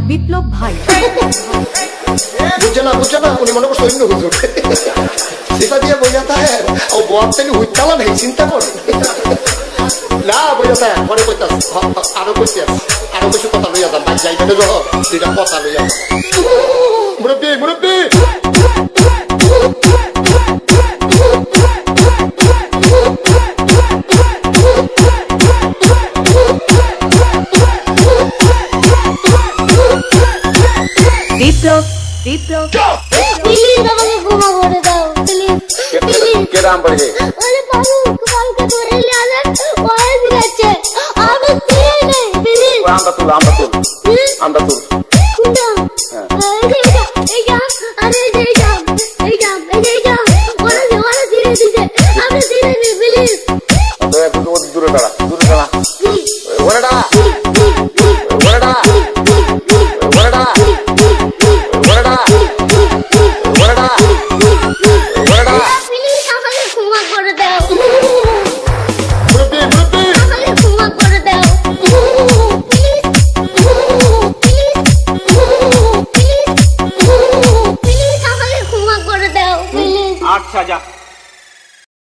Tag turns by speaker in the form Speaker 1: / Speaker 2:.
Speaker 1: বিপ্লব ভাই
Speaker 2: বুঝে না উনি মনে করছে অন্য হুজুর সেটা দিয়ে বোঝা থাকে ও বর থেকে হুইতালা নেই চিন্তা কর না বোঝা থাকে পরে কইতাস আরো কইতে আরো কিছু কথা লইয়া যান বাইক যাইবে না দুইটা কথা লইয়া মুরব্বী
Speaker 1: বিপ্লব
Speaker 3: প্লিজ আমাকে ক্ষমা করে দাও প্লিজ
Speaker 2: কে রাম পড়ে
Speaker 3: আরে বাবু কালকে ধরে নিয়ে ওই দিচ্ছে আমি দিয়ে নেই প্লিজ
Speaker 2: আমরা তুল
Speaker 3: এই যা আরে এই যা ওরা ধীরে দিতে আমি ধীরে নি প্লিজ
Speaker 2: তো একটু দূরে দাঁড়া ওরে দাঁড়া
Speaker 4: अच्छा जा